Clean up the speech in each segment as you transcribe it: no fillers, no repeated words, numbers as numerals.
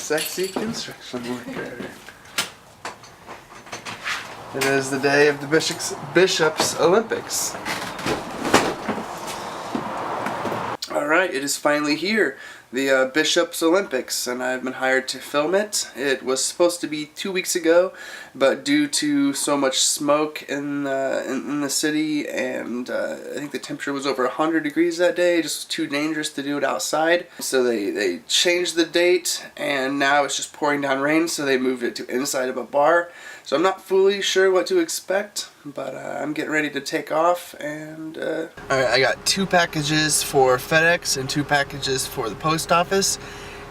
sexy construction worker. It is the day of the Bishop's Olympics. Alright, it is finally here. The Bishop's Olympics, and I've been hired to film it. It was supposed to be 2 weeks ago, but due to so much smoke in the city, and I think the temperature was over 100 degrees that day, it just was too dangerous to do it outside. So they changed the date, and now it's just pouring down rain, so they moved it to inside of a bar. So I'm not fully sure what to expect, but I'm getting ready to take off. And alright, I got 2 packages for FedEx and 2 packages for the post office.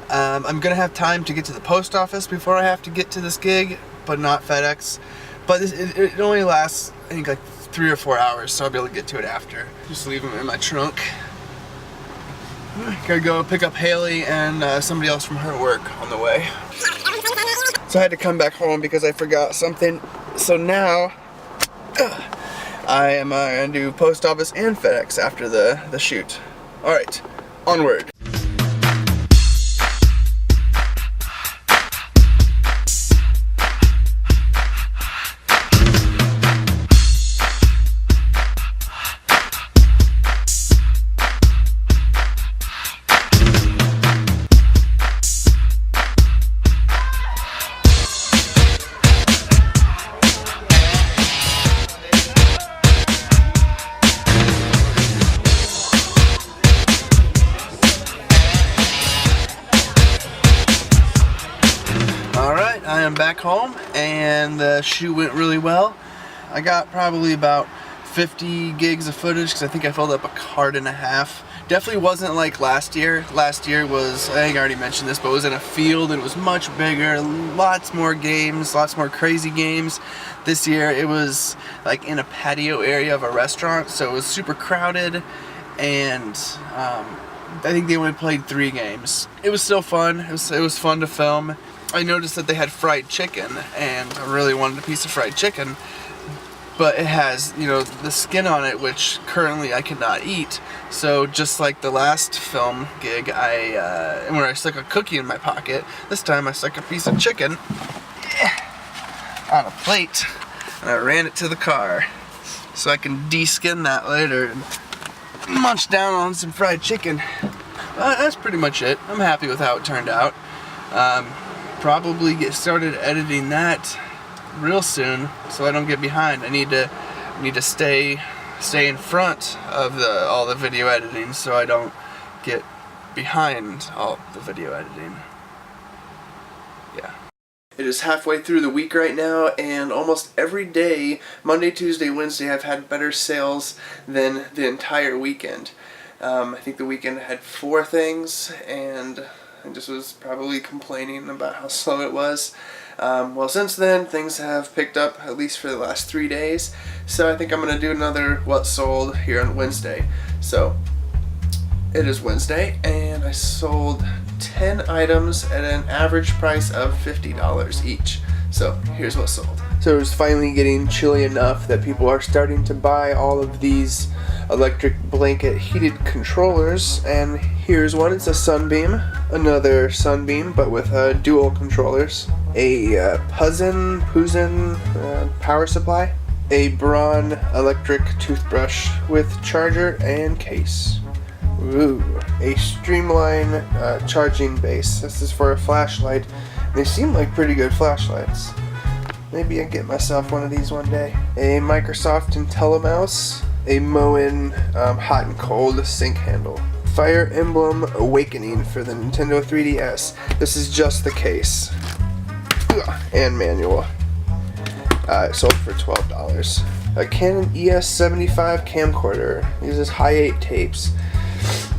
I'm gonna have time to get to the post office before I have to get to this gig, but not FedEx. But it only lasts, I think, like 3 or 4 hours, so I'll be able to get to it after. Just leave them in my trunk. Gotta go pick up Haley and somebody else from her work on the way. So I had to come back home because I forgot something. So now I am going to do post office and FedEx after the shoot. Alright, onward. I am back home, and the shoot went really well. I got probably about 50 gigs of footage because I think I filled up a card and a half. Definitely wasn't like last year. Last year was, I think I already mentioned this, but it was in a field and it was much bigger, lots more games, lots more crazy games. This year it was like in a patio area of a restaurant, so it was super crowded, and I think they only played 3 games. It was still fun. It was fun to film. I noticed that they had fried chicken, and I really wanted a piece of fried chicken, but it has, you know, the skin on it, which currently I cannot eat. So just like the last film gig, where I stuck a cookie in my pocket, this time I stuck a piece of chicken on a plate, and I ran it to the car so I can de-skin that later and munch down on some fried chicken. That's pretty much it. I'm happy with how it turned out. Probably get started editing that real soon so I don't get behind. I need to stay in front of all the video editing so I don't get behind all the video editing. Yeah. It is halfway through the week right now, and almost every day, Monday, Tuesday, Wednesday, I've had better sales than the entire weekend. I think the weekend had 4 things, and I just was probably complaining about how slow it was. Well, since then, things have picked up, at least for the last 3 days. So I think I'm going to do another What Sold here on Wednesday. So it is Wednesday, and I sold 10 items at an average price of $50 each. So here's what sold. So it was finally getting chilly enough that people are starting to buy all of these electric blanket heated controllers, and here's one. It's a Sunbeam, another Sunbeam, but with dual controllers, a Puzen power supply, a Braun electric toothbrush with charger and case. Ooh, a Streamline charging base. This is for a flashlight. They seem like pretty good flashlights. Maybe I'll get myself one of these one day. A Microsoft IntelliMouse, a Moen hot and cold sink handle. Fire Emblem Awakening for the Nintendo 3DS. This is just the case. And manual. It sold for $12. A Canon ES75 camcorder. Uses Hi8 tapes.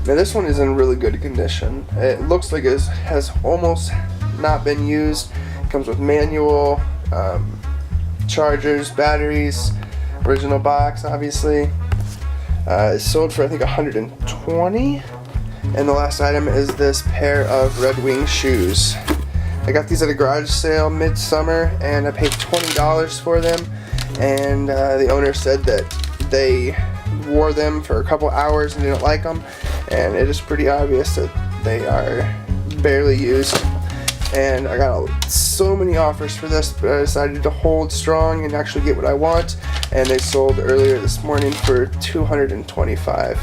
Now this one is in really good condition. It looks like it has almost not been used. It comes with manual, chargers, batteries, original box obviously. It's sold for I think $120, and the last item is this pair of Red Wing shoes. I got these at a garage sale midsummer, and I paid $20 for them, and the owner said that they wore them for a couple hours and didn't like them, and it is pretty obvious that they are barely used. and I got so many offers for this, but I decided to hold strong and actually get what I want, and they sold earlier this morning for $225.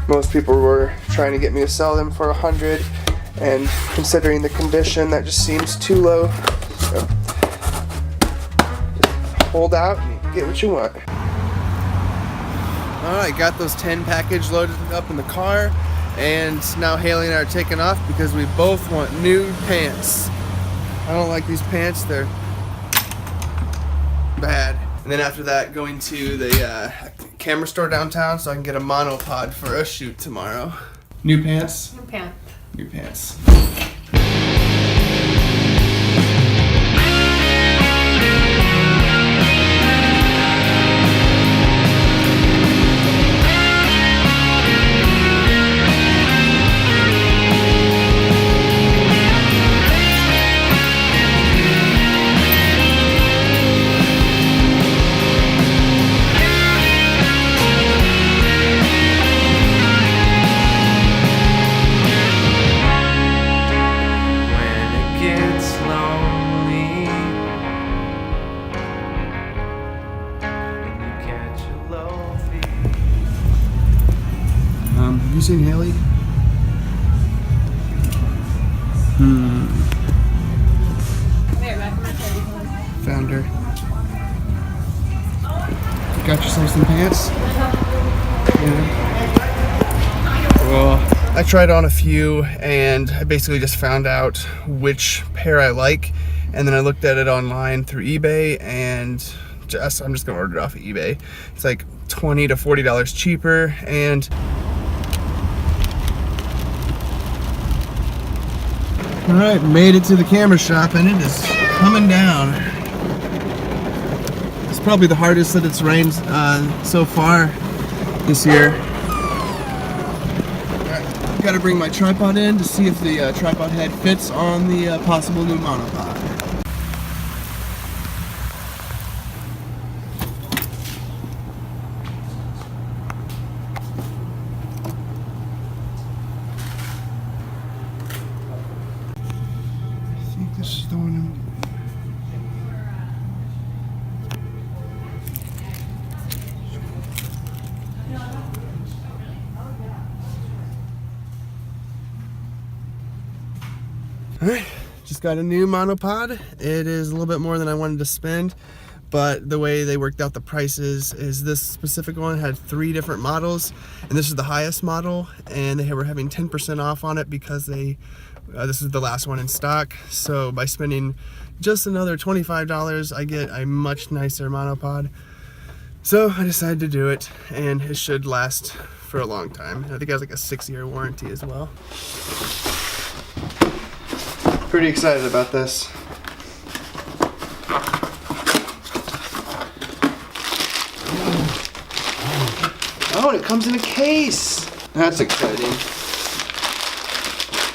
Most people were trying to get me to sell them for $100, and considering the condition, that just seems too low. So just hold out and get what you want. Alright, got those 10 package loaded up in the car, and now Haley and I are taking off because we both want new pants. I don't like these pants, they're bad. And then after that, going to the camera store downtown so I can get a monopod for a shoot tomorrow. New pants? New pants. New pants. Have you seen Haley? There, back in my table. Found her. You got yourself some pants? Yeah. Well, I tried on a few and I basically just found out which pair I like, and then I looked at it online through eBay, and I'm just gonna order it off of eBay. It's like $20 to $40 cheaper, and alright, made it to the camera shop and it is coming down. It's probably the hardest that it's rained so far this year. Alright, gotta bring my tripod in to see if the tripod head fits on the possible new monopod. This is the one. Alright, just got a new monopod. It is a little bit more than I wanted to spend, but the way they worked out the prices is this specific one had 3 different models, and this is the highest model, and they were having 10% off on it because this is the last one in stock. So by spending just another $25, I get a much nicer monopod. So I decided to do it, and it should last for a long time. I think it has like a 6-year warranty as well. Pretty excited about this. Oh, and it comes in a case. That's exciting.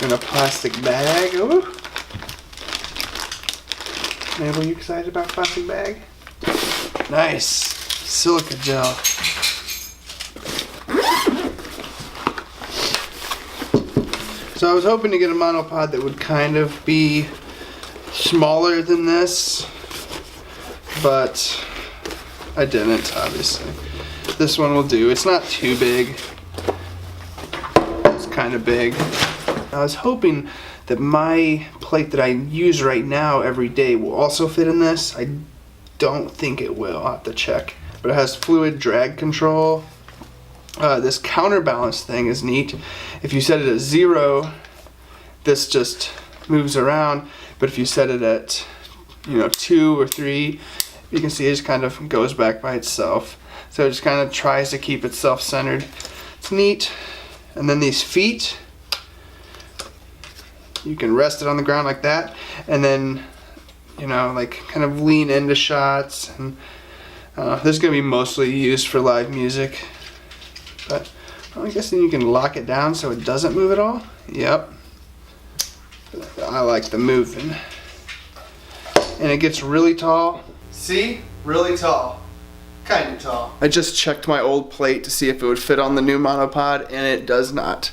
In a plastic bag. Ooh. Mabel, you excited about plastic bag? Nice. Silica gel. So I was hoping to get a monopod that would kind of be smaller than this, but I didn't, obviously. This one will do. It's not too big. It's kind of big. I was hoping that my plate that I use right now every day will also fit in this. I don't think it will. I'll have to check. But it has fluid drag control. This counterbalance thing is neat. If you set it at 0, this just moves around. But if you set it at 2 or 3, you can see it just kind of goes back by itself. So it just kind of tries to keep itself centered. It's neat. And then these feet, you can rest it on the ground like that, and then like kind of lean into shots. And this is gonna be mostly used for live music, but I guess then you can lock it down so it doesn't move at all. Yep, I like the moving. And it gets really tall. See, really tall, kind of tall. I just checked my old plate to see if it would fit on the new monopod, and it does not.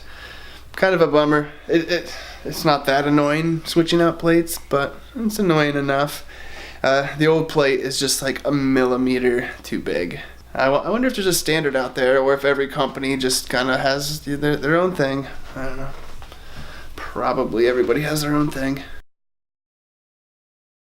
kind of a bummer. It's not that annoying switching out plates, but it's annoying enough. The old plate is just like a millimeter too big. I wonder if there's a standard out there, or if every company just kind of has their own thing. I don't know. Probably everybody has their own thing.